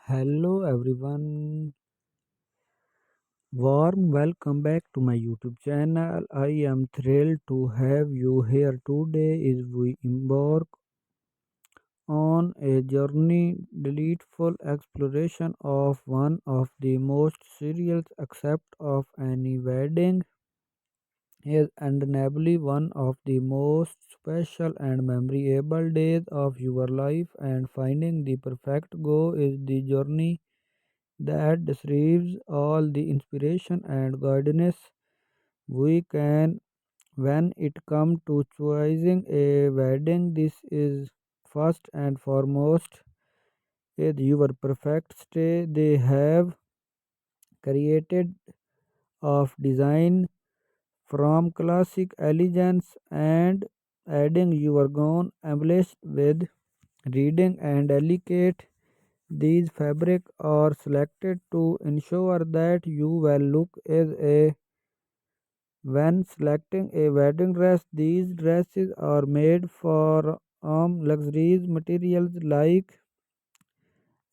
Hello everyone, warm welcome back to my YouTube channel. I am thrilled to have you here today as we embark on a journey delightful exploration of one of the most serious aspects of any wedding is undeniably one of the most special and memorable days of your life, and finding the perfect go is the journey that receives all the inspiration and guidance we can. When it comes to choosing a wedding, this is first and foremost is your perfect stay. They have created of design from classic elegance and adding your own embellished with reading and delicate. These fabrics are selected to ensure that you will look as a when selecting a wedding dress. These dresses are made for luxurious materials like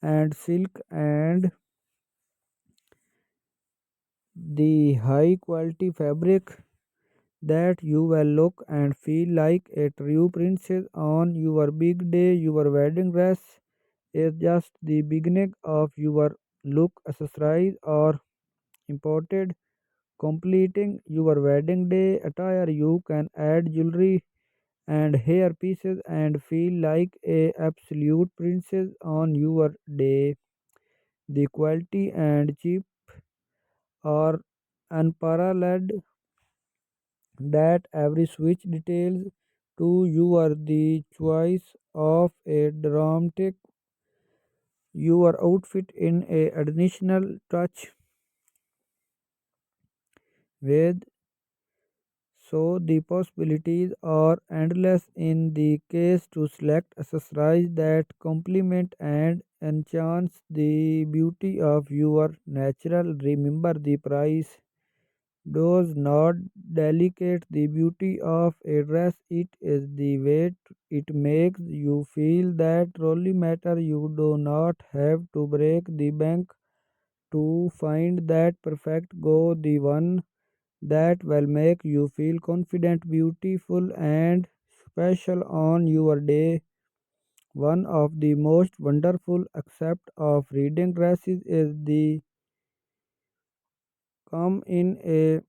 and silk and the high quality fabric that you will look and feel like a true princess on your big day. Your wedding dress is just the beginning of your look. Accessories are imported completing your wedding day attire. You can add jewelry and hair pieces and feel like a absolute princess on your day. The quality and cheap are unparalleled that every switch details to you are the choice of a dramatic your outfit in a additional touch with. So the possibilities are endless in the case to select accessories that complement and enhance the beauty of your natural. Remember, the price does not delicate the beauty of a dress. It is the way it makes you feel that truly matter. You do not have to break the bank to find that perfect go, the one that will make you feel confident, beautiful, and special on your day. One of the most wonderful aspects of reading dresses is the come in a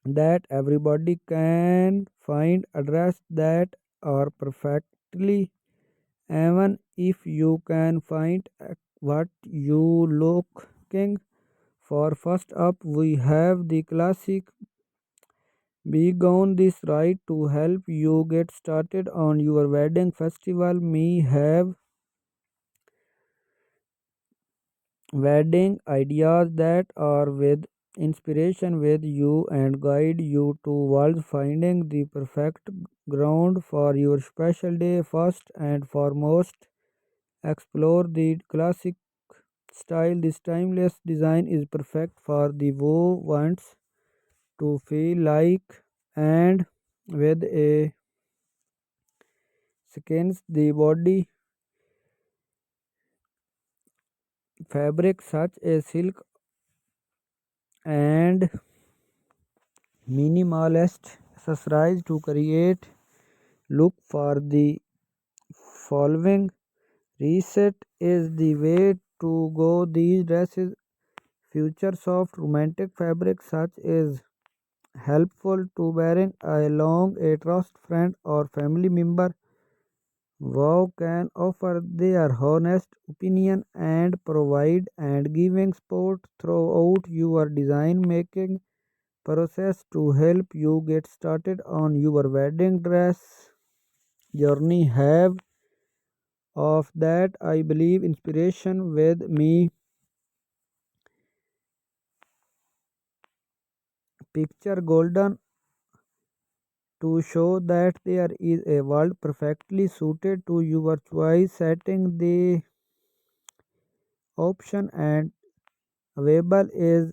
that everybody can find a dress that are perfectly, even if you can find what you looking for. First up, we have the classic Big on this right to help you get started on your wedding festival. Me have wedding ideas that are with inspiration with you and guide you towards finding the perfect ground for your special day. First and foremost, explore the classic style. This timeless design is perfect for the who wants to feel like and with a skins the body fabric such as silk and minimalist accessories to create look for the following. Reset is the way to go. These dresses feature soft romantic fabric such as helpful to wearing along a trust friend or family member. Wow can offer their honest opinion and provide and giving support throughout your design making process to help you get started on your wedding dress journey. Have of that I believe inspiration with me picture golden to show that there is a world perfectly suited to your choice. Setting the option and available is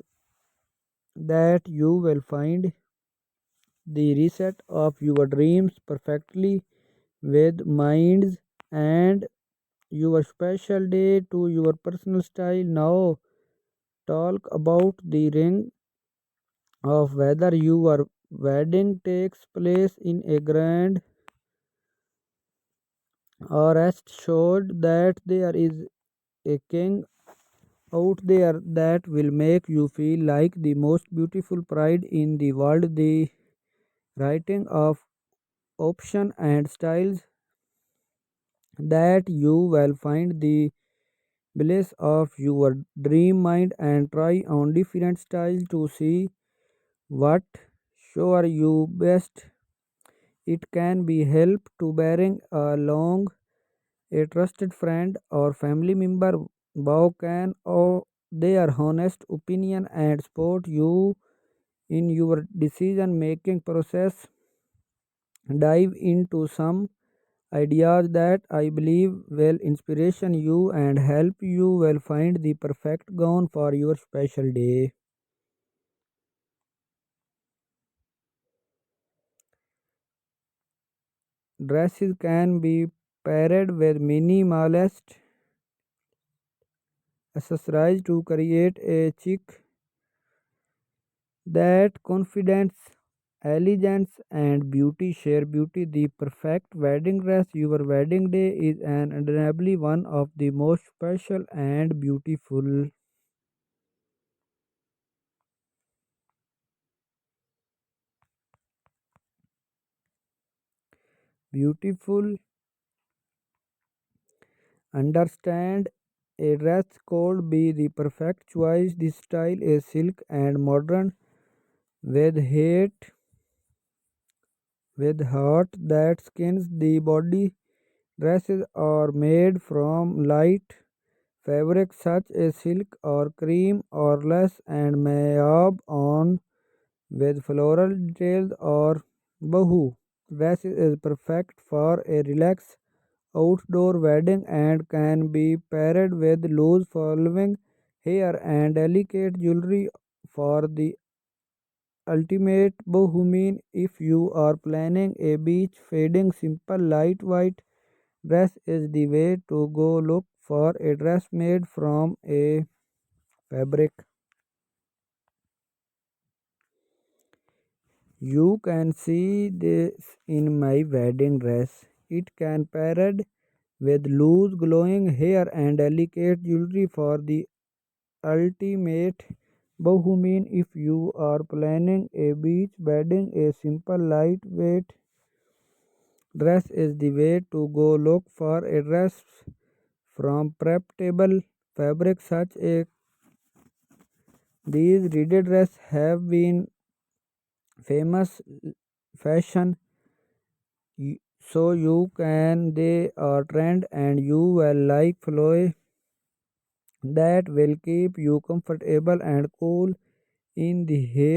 that you will find the reset of your dreams perfectly with minds and your special day to your personal style. Now, talk about the ring of whether your wedding takes place in a grand or rest assured that there is a king out there that will make you feel like the most beautiful bride in the world. The writing of option and styles that you will find the bliss of your dream mind and try on different styles to see what sure you best. It can be help to bearing along a trusted friend or family member who can or their honest opinion and support you in your decision making process. Dive into some ideas that I believe will inspiration you and help you will find the perfect gown for your special day. Dresses can be paired with minimalist accessories to create a chic that confidence, elegance, and beauty share beauty. The perfect wedding dress. Your wedding day is an undeniably one of the most special and beautiful. Understand a dress code be the perfect choice. This style is silk and modern with heart that skins the body. Dresses are made from light fabric such as silk or cream or less and may have on with floral details or boho. Dress is perfect for a relaxed outdoor wedding and can be paired with loose flowing hair and delicate jewelry for the ultimate bohemian. If you are planning a beach fading simple light white dress is the way to go. Look for a dress made from a fabric you can see this in my wedding dress. It can paired with loose glowing hair and delicate jewelry for the ultimate bohemian. If you are planning a beach wedding, a simple lightweight dress is the way to go. Look for a dress from prep-table fabric such as these ready dresses have been famous fashion so you can they are trend and you will like flow that will keep you comfortable and cool in the heat.